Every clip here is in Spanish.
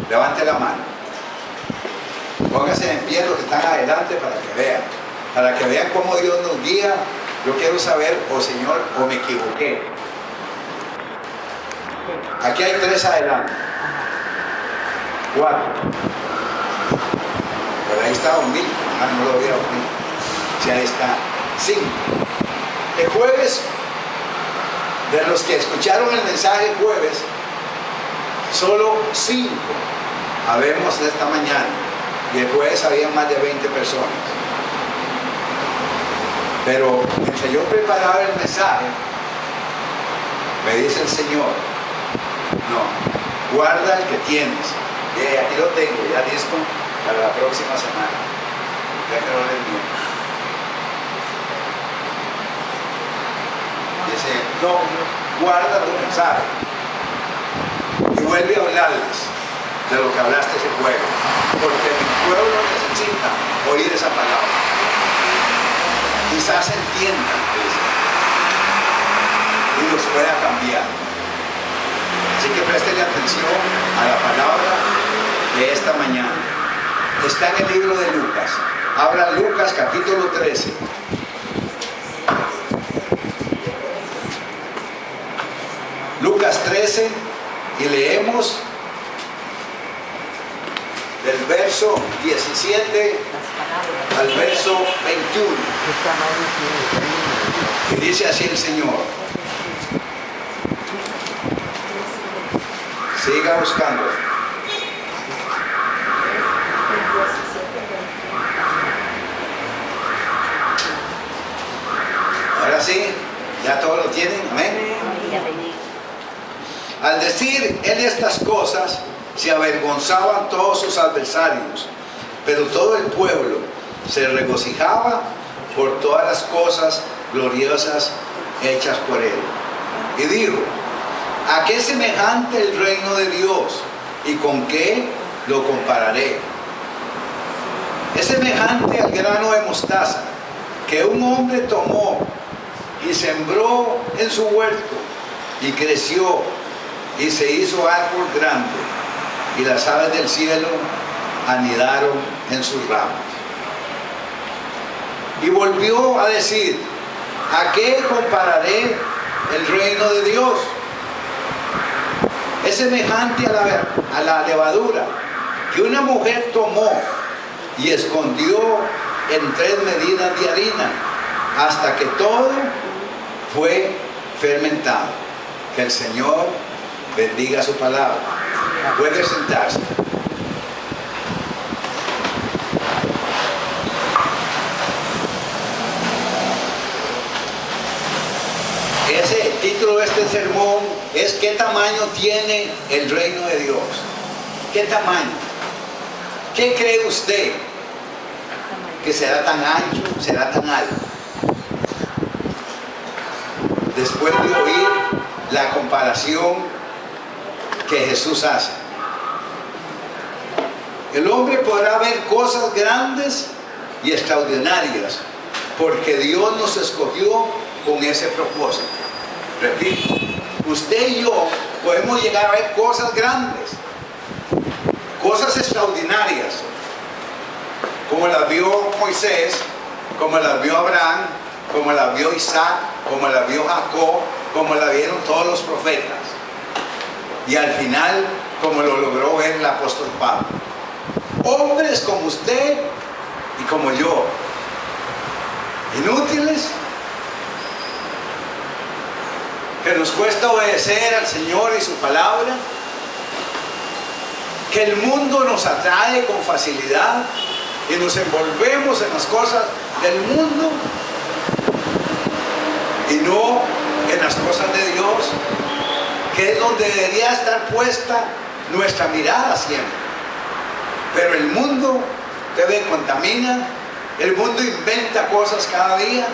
Levante la mano. Pónganse en pie los que están adelante para que vean cómo Dios nos guía. Yo quiero saber, Señor, o me equivoqué. Aquí hay 3 adelante. 4. Pero ahí está Don Mil. No lo vi a Don Mil. Sí, ahí está. 5. El jueves, de los que escucharon el mensaje el jueves, solo 5 habemos esta mañana. Y el jueves había más de 20 personas. Pero mientras yo preparaba el mensaje, me dice el Señor, no, guarda el que tienes. Y aquí lo tengo, ya listo para la próxima semana. Ya que no le envío. Dice, no, guarda tu mensaje. Y vuelve a hablarles de lo que hablaste ese jueves. Porque mi pueblo necesita oír esa palabra. Quizás entiendan eso y los pueda cambiar. Así que presten atención a la palabra de esta mañana. Está en el libro de Lucas. Abra Lucas capítulo 13. Lucas 13 y leemos del verso 17 al verso 21. Y dice así el Señor. Siga buscando. Ahora sí, ya todos lo tienen. Amén. Al decir él estas cosas, se avergonzaban todos sus adversarios, pero todo el pueblo se regocijaba por todas las cosas gloriosas hechas por él. Y dijo, ¿a qué es semejante el reino de Dios? ¿Y con qué lo compararé? Es semejante al grano de mostaza que un hombre tomó y sembró en su huerto y creció y se hizo árbol grande, y las aves del cielo anidaron en sus ramas. Y volvió a decir, ¿a qué compararé el reino de Dios? Es semejante a la levadura que una mujer tomó y escondió en 3 medidas de harina hasta que todo fue fermentado. Que el Señor bendiga su palabra. Puede sentarse. El título de este sermón es ¿qué tamaño tiene el reino de Dios? ¿Qué tamaño? ¿Qué cree usted? ¿Que será tan ancho? ¿Será tan alto? Después de oír la comparación que Jesús hace. El hombre podrá ver cosas grandes y extraordinarias porque Dios nos escogió con ese propósito. Repito, usted y yo podemos llegar a ver cosas grandes, cosas extraordinarias, como las vio Moisés, como las vio Abraham, como las vio Isaac, como las vio Jacob, como la vieron todos los profetas. Y al final, como lo logró ver el apóstol Pablo. Hombres como usted y como yo, inútiles, que nos cuesta obedecer al Señor y su palabra, que el mundo nos atrae con facilidad y nos envolvemos en las cosas del mundo y no en las cosas de Dios, que es donde debería estar puesta nuestra mirada siempre. Pero el mundo, usted ve, contamina, el mundo inventa cosas cada día,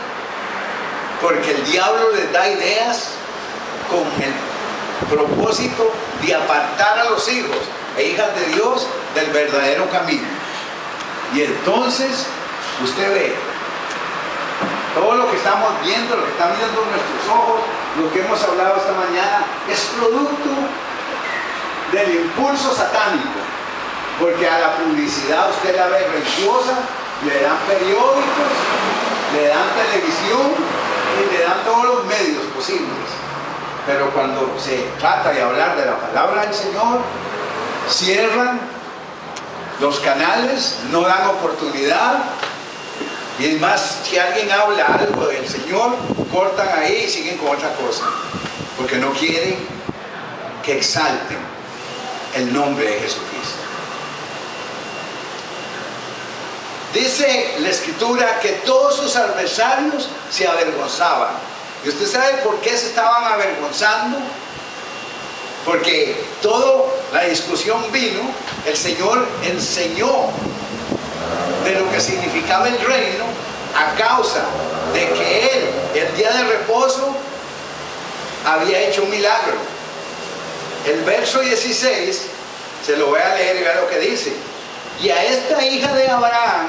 porque el diablo les da ideas con el propósito de apartar a los hijos e hijas de Dios del verdadero camino. Y entonces, usted ve, todo lo que estamos viendo, lo que están viendo nuestros ojos, lo que hemos hablado esta mañana, es producto del impulso satánico Porque a la publicidad usted la ve religiosa, le dan periódicos, le dan televisión y le dan todos los medios posibles. Pero cuando se trata de hablar de la palabra del Señor, cierran los canales, no dan oportunidad. Y es más, si alguien habla algo del Señor, cortan ahí y siguen con otra cosa. Porque no quieren que exalten el nombre de Jesucristo. Dice la Escritura que todos sus adversarios se avergonzaban. ¿Y usted sabe por qué se estaban avergonzando? Porque toda la discusión vino, el Señor enseñó de lo que significaba el reino a causa de que Él, el día de reposo, había hecho un milagro. El verso 16, se lo voy a leer y vea lo que dice. Y a esta hija de Abraham,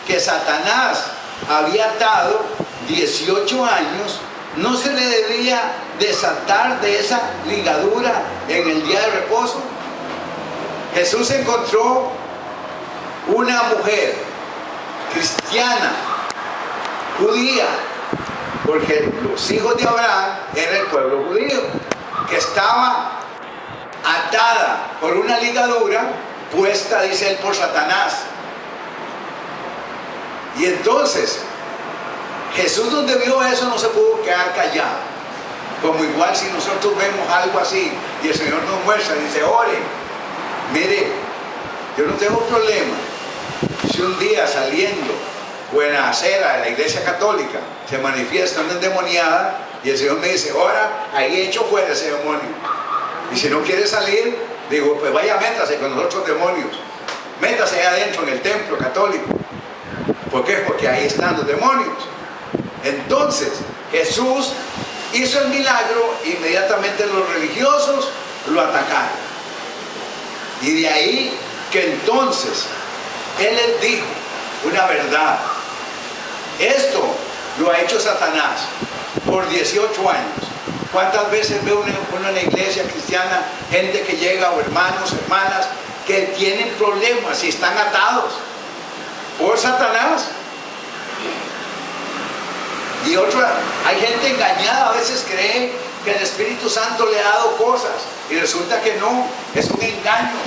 que Satanás había atado 18 años, ¿no se le debía desatar de esa ligadura en el día de reposo? Jesús encontró una mujer cristiana, judía, porque los hijos de Abraham eran el pueblo judío, que estaba atada por una ligadura puesta, dice él, por Satanás. Y entonces Jesús, donde vio eso, no se pudo quedar callado. Como igual si nosotros vemos algo así y el Señor nos muestra y dice: ore, mire, yo no tengo problema si un día saliendo o en la acera de la iglesia católica se manifiesta una endemoniada y el Señor me dice: ora, ahí echo fuera ese demonio. Y si no quiere salir, digo: pues vaya, métase con los otros demonios, métase ahí adentro en el templo católico. ¿Por qué? Porque ahí están los demonios. Entonces Jesús hizo el milagro, inmediatamente los religiosos lo atacaron. Y de ahí que entonces Él les dijo una verdad: esto lo ha hecho Satanás por 18 años. ¿Cuántas veces ve uno en la iglesia cristiana gente que llega, o hermanos, hermanas, que tienen problemas y están atados por Satanás? Y otra, hay gente engañada, a veces cree que el Espíritu Santo le ha dado cosas y resulta que no, es un engaño.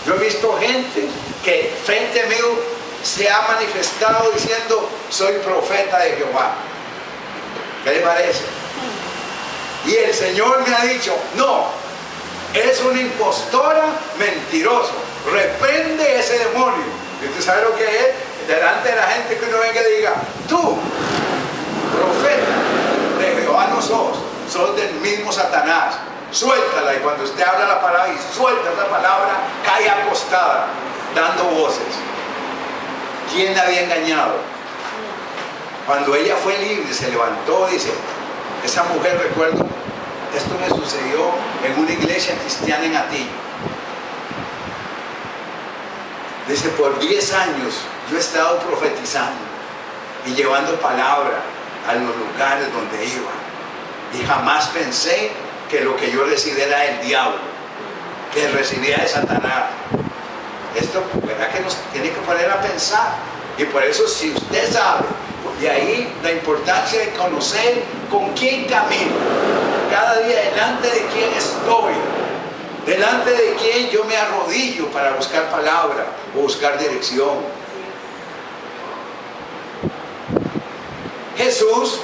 Yo he visto gente que frente mío se ha manifestado diciendo: soy profeta de Jehová. ¿Qué le parece? Y el Señor me ha dicho: no, es una impostora, mentiroso, reprende ese demonio. ¿Y usted sabe lo que es? Delante de la gente que uno venga y diga: tú, profeta de Jehová no sos del mismo Satanás, suéltala. Y cuando usted habla la palabra y suelta la palabra, cae acostada dando voces. ¿Quién la había engañado? Cuando ella fue libre, se levantó, dice: esa mujer, recuerdo, esto me sucedió en una iglesia cristiana en Atillo. Dice: por 10 años yo he estado profetizando y llevando palabra a los lugares donde iba, y jamás pensé que lo que yo recibía era del diablo, que recibía de Satanás. Esto, ¿verdad?, que nos tiene que poner a pensar. Y por eso, si usted sabe, de ahí la importancia de conocer con quién camino, cada día delante de quién estoy, delante de quién yo me arrodillo para buscar palabra o buscar dirección. Jesús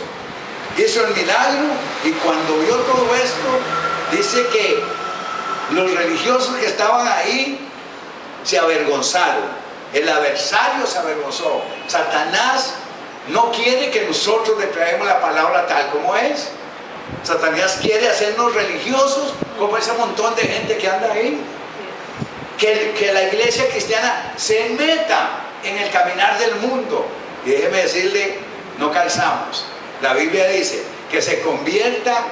hizo el milagro, y cuando vio todo esto, dice que los religiosos que estaban ahí se avergonzaron. El adversario se avergonzó. Satanás no quiere que nosotros le traemos la palabra tal como es. Satanás quiere hacernos religiosos como ese montón de gente que anda ahí. Que la iglesia cristiana se meta en el caminar del mundo. Y déjeme decirle, no calzamos. La Biblia dice que se conviertan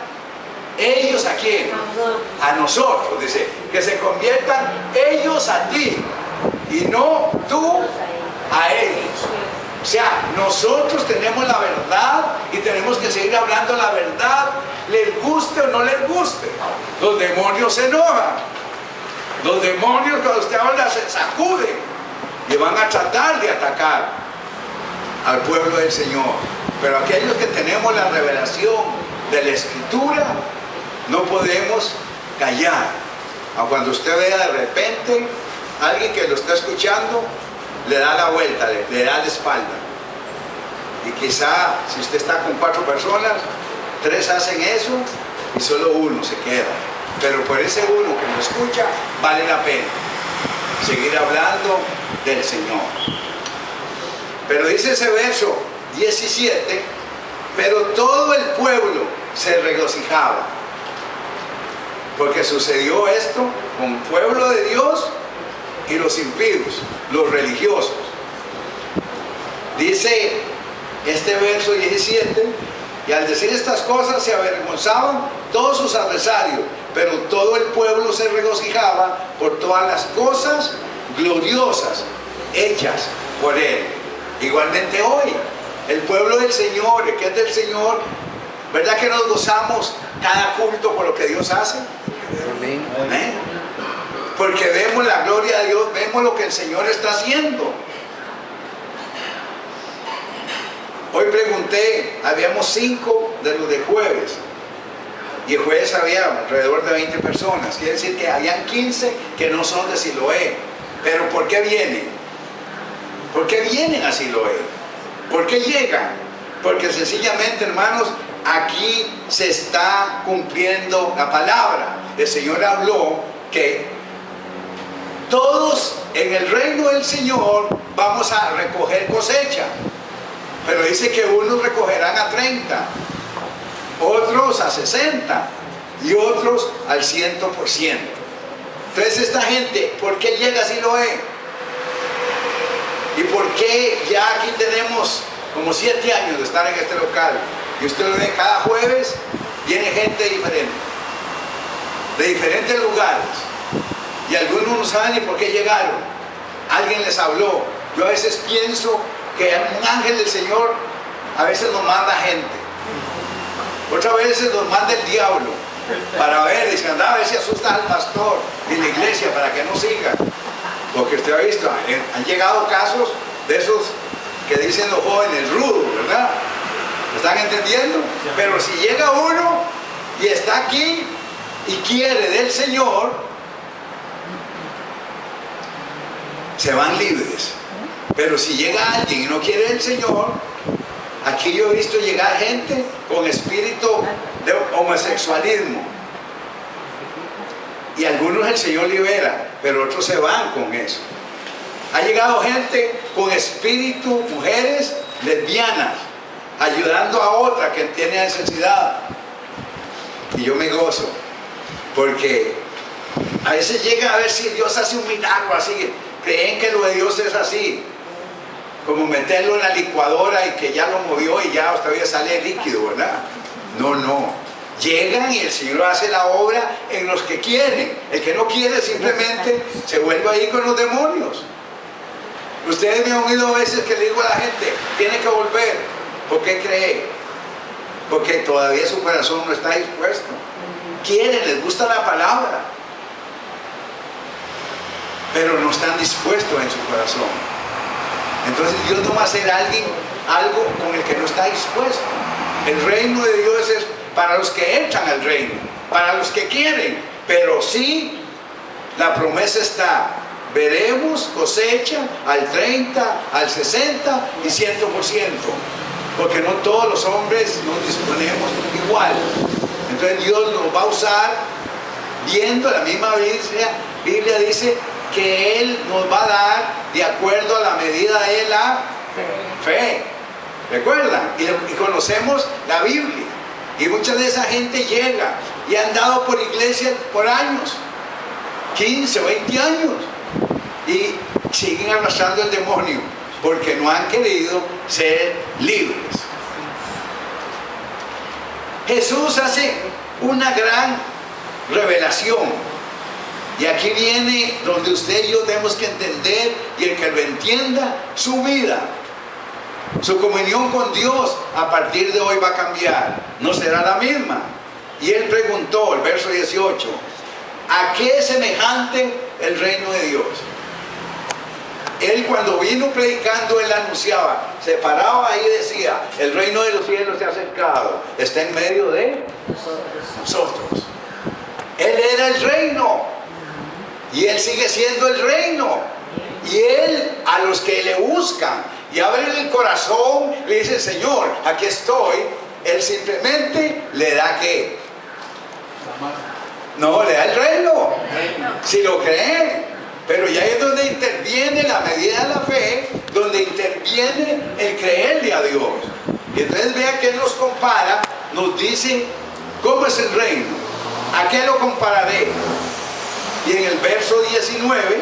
ellos a quién, a nosotros. Dice que se conviertan ellos a ti y no tú a ellos. O sea, nosotros tenemos la verdad y tenemos que seguir hablando la verdad, les guste o no les guste. Los demonios se enojan. Los demonios, cuando usted habla, se sacuden y van a tratar de atacar al pueblo del Señor. Pero aquellos que tenemos la revelación de la Escritura, no podemos callar. Aun cuando usted vea de repente a alguien que lo está escuchando, le da la vuelta, le da la espalda. Y quizá si usted está con 4 personas, 3 hacen eso y solo uno se queda. Pero por ese uno que lo escucha, vale la pena seguir hablando del Señor. Pero dice ese verso 17, pero todo el pueblo se regocijaba, porque sucedió esto con el pueblo de Dios y los impíos, los religiosos. Dice este verso 17, y al decir estas cosas se avergonzaban todos sus adversarios, pero todo el pueblo se regocijaba por todas las cosas gloriosas hechas por él. Igualmente hoy, el pueblo del Señor, el que es del Señor, ¿verdad que nos gozamos cada culto por lo que Dios hace? Amén. Amén. Porque vemos la gloria de Dios, vemos lo que el Señor está haciendo. Hoy pregunté, habíamos 5 de los de jueves, y el jueves había alrededor de 20 personas. Quiere decir que habían 15 que no son de Siloé. Pero ¿por qué vienen? ¿Por qué vienen a Siloé? ¿Por qué llegan? Porque sencillamente, hermanos, aquí se está cumpliendo la palabra. El Señor habló que todos en el reino del Señor vamos a recoger cosecha. Pero dice que unos recogerán a 30, otros a 60 y otros al 100%. Entonces esta gente, ¿por qué llega a Siloé? ¿Y por qué ya aquí tenemos como 7 años de estar en este local? Y usted lo ve cada jueves, viene gente diferente, de diferentes lugares. Y algunos no saben ni por qué llegaron. Alguien les habló. Yo a veces pienso que un ángel del Señor a veces nos manda gente. Otras veces nos manda el diablo para ver, dice, anda a ver si asusta al pastor y la iglesia para que no siga. Porque usted ha visto, han llegado casos de esos que dicen los jóvenes rudos, ¿verdad? ¿Me están entendiendo? Pero si llega uno y está aquí y quiere del Señor, se van libres. Pero si llega alguien y no quiere del Señor, aquí yo he visto llegar gente con espíritu de homosexualismo. Y algunos el Señor libera, pero otros se van con eso. Ha llegado gente con espíritu, mujeres lesbianas, ayudando a otra que tiene necesidad. Y yo me gozo, porque a veces llega a ver si Dios hace un milagro así. Creen que lo de Dios es así, como meterlo en la licuadora y que ya lo movió y ya todavía sale líquido, ¿verdad? No, no. Llegan y el Señor hace la obra en los que quieren. El que no quiere simplemente se vuelve ahí con los demonios. Ustedes me han oído a veces que le digo a la gente, tiene que volver. ¿Por qué cree? Porque todavía su corazón no está dispuesto. Quieren, les gusta la palabra, pero no están dispuestos en su corazón. Entonces Dios no va a hacer algo con el que no está dispuesto. El reino de Dios es para los que entran al reino, para los que quieren, pero sí, la promesa está, veremos cosecha al 30, al 60 y 100%, porque no todos los hombres nos disponemos igual. Entonces Dios nos va a usar, viendo la misma Biblia dice que Él nos va a dar de acuerdo a la medida de la fe. ¿Recuerdan? Y conocemos la Biblia. Y mucha de esa gente llega y han dado por iglesias por años, 15 o 20 años, y siguen arrastrando el demonio porque no han querido ser libres. Jesús hace una gran revelación, y aquí viene donde usted y yo tenemos que entender, y el que lo entienda, su vida, su comunión con Dios a partir de hoy va a cambiar, no será la misma. Y él preguntó, el verso 18, ¿a qué semejante el reino de Dios. Él cuando vino predicando, él anunciaba, se paraba ahí y decía, el reino de los cielos se ha acercado, está en medio de nosotros. Él era el reino y él sigue siendo el reino. Y él, a los que le buscan y abren el corazón, le dicen, Señor, aquí estoy. Él simplemente le da ¿qué? No, le da el reino, si lo creen. Pero ya es donde interviene la medida de la fe, donde interviene el creerle a Dios. Y entonces vea que Él nos compara, nos dice cómo es el reino. ¿A qué lo compararé? Y en el verso 19